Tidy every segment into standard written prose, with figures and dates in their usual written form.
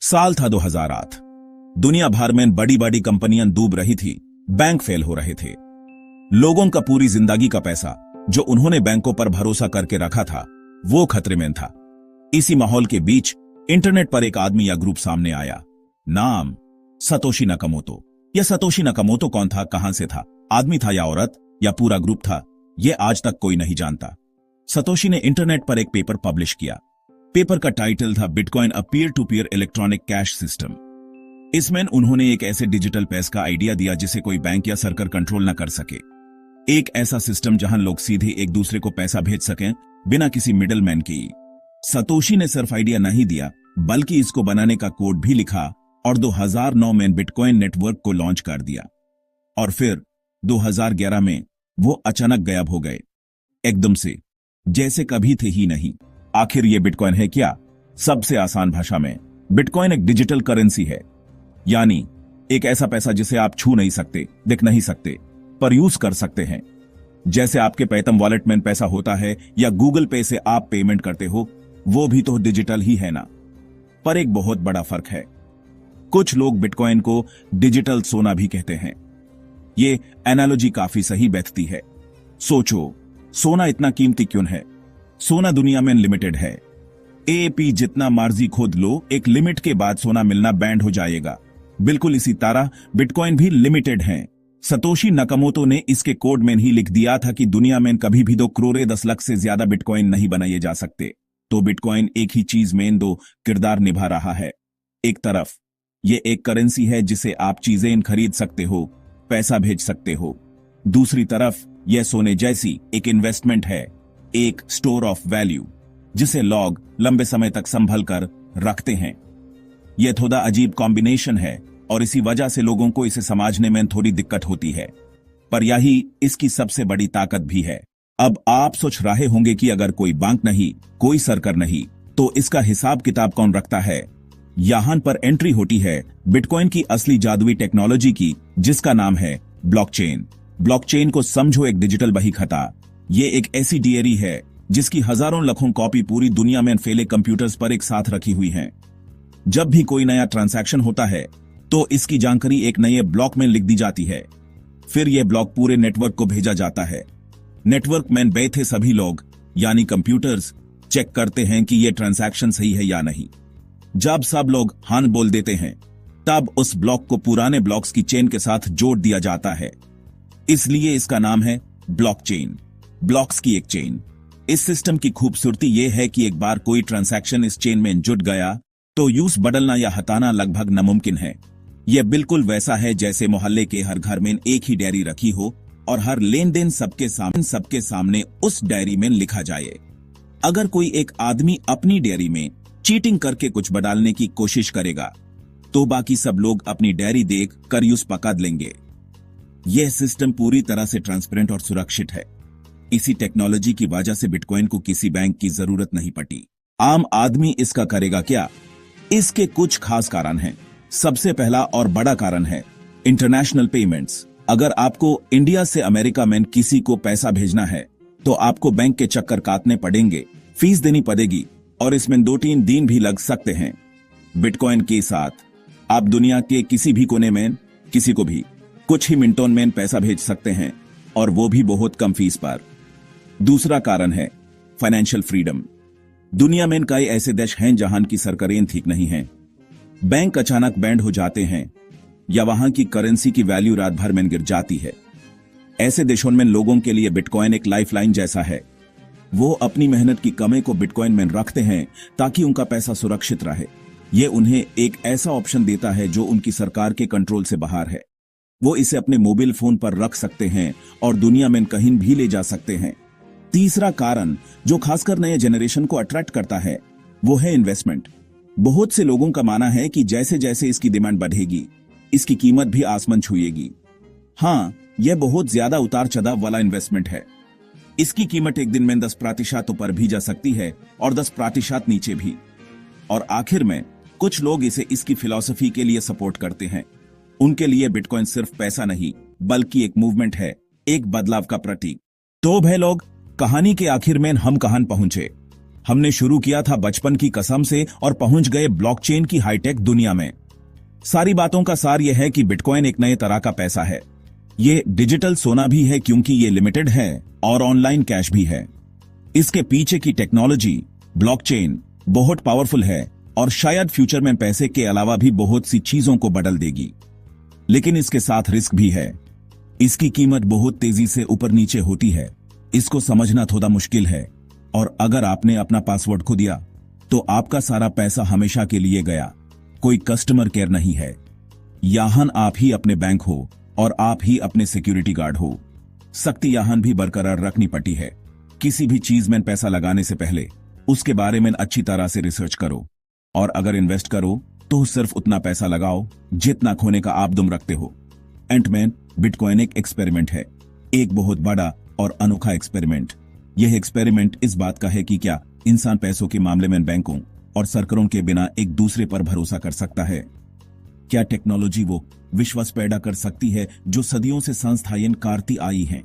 साल था 2008। दुनिया भर में बड़ी बड़ी कंपनियां डूब रही थी, बैंक फेल हो रहे थे। लोगों का पूरी जिंदगी का पैसा जो उन्होंने बैंकों पर भरोसा करके रखा था वो खतरे में था। इसी माहौल के बीच इंटरनेट पर एक आदमी या ग्रुप सामने आया। नाम सतोशी नकामोतो। यह सतोशी नकामोतो कौन था, कहां से था, आदमी था या औरत या पूरा ग्रुप था, यह आज तक कोई नहीं जानता। सतोशी ने इंटरनेट पर एक पेपर पब्लिश किया। पेपर का टाइटल था bitcoin a peer to peer electronic cash system. इसमें उन्होंने एक ऐसे डिजिटल पैसे का आइडिया दिया जिसे कोई बैंक या सरकार कंट्रोल न कर सके। एक ऐसा सिस्टम जहां लोग सीधे एक दूसरे को पैसा भेज सकें बिना किसी मिडलमैन के। सतोशी ने सिर्फ आइडिया नहीं दिया बल्कि इसको बनाने का कोड भी लिखा और 2009 में बिटकॉइन नेटवर्क को लॉन्च कर दिया। और फिर 2011 में वो अचानक गायब हो गए, एकदम से, जैसे कभी थे ही नहीं। आखिर ये बिटकॉइन है क्या? सबसे आसान भाषा में, बिटकॉइन एक डिजिटल करेंसी है, यानी एक ऐसा पैसा जिसे आप छू नहीं सकते, देख नहीं सकते, पर यूज कर सकते हैं। जैसे आपके पेटीएम वॉलेट में पैसा होता है या गूगल पे से आप पेमेंट करते हो, वो भी तो डिजिटल ही है ना। पर एक बहुत बड़ा फर्क है। कुछ लोग बिटकॉइन को डिजिटल सोना भी कहते हैं। ये एनालॉजी काफी सही बैठती है। सोचो, सोना इतना कीमती क्यों है? सोना दुनिया में लिमिटेड है। एपी जितना मर्जी खोद लो, एक लिमिट के बाद सोना मिलना बैंड हो जाएगा। बिल्कुल इसी तरह बिटकॉइन भी लिमिटेड है। सतोशी नकामोतो ने इसके कोड में ही लिख दिया था कि दुनिया में कभी भी 2 करोड़ 10 लाख से ज्यादा बिटकॉइन नहीं बनाए जा सकते। तो बिटकॉइन एक ही चीज में 2 किरदार निभा रहा है। एक तरफ ये एक करेंसी है जिसे आप चीजें खरीद सकते हो, पैसा भेज सकते हो। दूसरी तरफ यह सोने जैसी एक इन्वेस्टमेंट है, एक स्टोर ऑफ वैल्यू जिसे लोग लंबे समय तक संभल कर रखते हैं। यह थोड़ा अजीब कॉम्बिनेशन है और इसी वजह से लोगों को इसे समझने में थोड़ी दिक्कत होती है, पर यही इसकी सबसे बड़ी ताकत भी है। अब आप सोच रहे होंगे कि अगर कोई बैंक नहीं, कोई सरकार नहीं, तो इसका हिसाब किताब कौन रखता है? यहां पर एंट्री होती है बिटकॉइन की असली जादुई टेक्नोलॉजी की, जिसका नाम है ब्लॉकचेन। ब्लॉकचेन को समझो एक डिजिटल बही खाता। ये एक ऐसी डायरी है जिसकी हजारों लाखों कॉपी पूरी दुनिया में फैले कंप्यूटर्स पर एक साथ रखी हुई हैं। जब भी कोई नया ट्रांजैक्शन होता है तो इसकी जानकारी एक नए ब्लॉक में लिख दी जाती है। फिर यह ब्लॉक पूरे नेटवर्क को भेजा जाता है। नेटवर्क में बैठे सभी लोग यानी कंप्यूटर्स चेक करते हैं कि यह ट्रांजैक्शन सही है या नहीं। जब सब लोग हाँ बोल देते हैं तब उस ब्लॉक को पुराने ब्लॉक्स की चेन के साथ जोड़ दिया जाता है। इसलिए इसका नाम है ब्लॉकचेन, ब्लॉक्स की एक चेन। इस सिस्टम की खूबसूरती यह है कि एक बार कोई ट्रांजैक्शन इस चेन में जुट गया तो यूज बदलना या हटाना लगभग नामुमकिन है। यह बिल्कुल वैसा है जैसे मोहल्ले के हर घर में एक ही डायरी रखी हो और हर लेन देन सबके सामने उस डायरी में लिखा जाए। अगर कोई एक आदमी अपनी डायरी में चीटिंग करके कुछ बदलने की कोशिश करेगा तो बाकी सब लोग अपनी डायरी देख कर यूज पकड़ लेंगे। यह सिस्टम पूरी तरह से ट्रांसपेरेंट और सुरक्षित है। इसी टेक्नोलॉजी की वजह से बिटकॉइन को किसी बैंक की जरूरत नहीं पड़ी। आम आदमी इसका करेगा क्या? इसके कुछ खास कारण हैं। सबसे पहला और बड़ा कारण है इंटरनेशनल पेमेंट्स। अगर आपको इंडिया से अमेरिका में किसी को पैसा भेजना है तो आपको बैंक के चक्कर काटने पड़ेंगे, फीस देनी पड़ेगी और इसमें 2-3 दिन भी लग सकते हैं। बिटकॉइन के साथ आप दुनिया के किसी भी कोने में किसी को भी कुछ ही मिनटों में पैसा भेज सकते हैं और वो भी बहुत कम फीस पर। दूसरा कारण है फाइनेंशियल फ्रीडम। दुनिया में कई ऐसे देश हैं जहां की सरकारें ठीक नहीं हैं, बैंक अचानक बैंड हो जाते हैं या वहां की करेंसी की वैल्यू रात भर में गिर जाती है। ऐसे देशों में लोगों के लिए बिटकॉइन एक लाइफलाइन जैसा है। वो अपनी मेहनत की कमाई को बिटकॉइन में रखते हैं ताकि उनका पैसा सुरक्षित रहे। ये उन्हें एक ऐसा ऑप्शन देता है जो उनकी सरकार के कंट्रोल से बाहर है। वो इसे अपने मोबाइल फोन पर रख सकते हैं और दुनिया में कहीं भी ले जा सकते हैं। तीसरा कारण जो खासकर नए जनरेशन को अट्रैक्ट करता है वो है इन्वेस्टमेंट। बहुत से लोगों का मानना है कि जैसे जैसे इसकी डिमांड बढ़ेगी इसकी कीमत भी आसमान छुएगी। हाँ, यह बहुत ज्यादा उतार चढ़ाव वाला इन्वेस्टमेंट है। इसकी कीमत एक दिन में 10% ऊपर भी जा सकती है और 10% नीचे भी। और आखिर में कुछ लोग इसे इसकी फिलॉसफी के लिए सपोर्ट करते हैं। उनके लिए बिटकॉइन सिर्फ पैसा नहीं बल्कि एक मूवमेंट है, एक बदलाव का प्रतीक। तो भाई लोग, कहानी के आखिर में हम कहां पहुंचे? हमने शुरू किया था बचपन की कसम से और पहुंच गए ब्लॉकचेन की हाईटेक दुनिया में। सारी बातों का सार यह है कि बिटकॉइन एक नए तरह का पैसा है। ये डिजिटल सोना भी है क्योंकि ये लिमिटेड है और ऑनलाइन कैश भी है। इसके पीछे की टेक्नोलॉजी ब्लॉकचेन बहुत पावरफुल है और शायद फ्यूचर में पैसे के अलावा भी बहुत सी चीजों को बदल देगी। लेकिन इसके साथ रिस्क भी है। इसकी कीमत बहुत तेजी से ऊपर नीचे होती है। इसको समझना थोड़ा मुश्किल है और अगर आपने अपना पासवर्ड खो दिया तो आपका सारा पैसा हमेशा के लिए गया। कोई कस्टमर केयर नहीं है। यहाँ आप ही अपने बैंक हो और आप ही अपने सिक्योरिटी गार्ड हो। सख्ती यहाँ भी बरकरार रखनी पड़ती है। किसी भी चीज में पैसा लगाने से पहले उसके बारे में अच्छी तरह से रिसर्च करो और अगर इन्वेस्ट करो तो सिर्फ उतना पैसा लगाओ जितना खोने का आप दम रखते हो। एंटमैन, बिटकॉइन एक एक्सपेरिमेंट है, एक बहुत बड़ा और अनोखा एक्सपेरिमेंट। यह एक्सपेरिमेंट इस बात का है कि क्या इंसान पैसों के मामले में बैंकों और सरकारों के बिना एक दूसरे पर भरोसा कर सकता है? क्या टेक्नोलॉजी वो विश्वास पैदा कर सकती है जो सदियों से संस्थाएं करती आई हैं?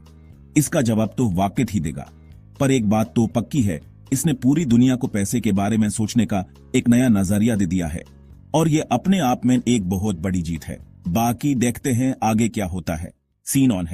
इसका जवाब तो वाकई ही देगा। पर एक बात तो पक्की है, इसने पूरी दुनिया को पैसे के बारे में सोचने का एक नया नजरिया दे दिया है और ये अपने आप में एक बहुत बड़ी जीत है। बाकी देखते हैं आगे क्या होता है। सीन ऑन है।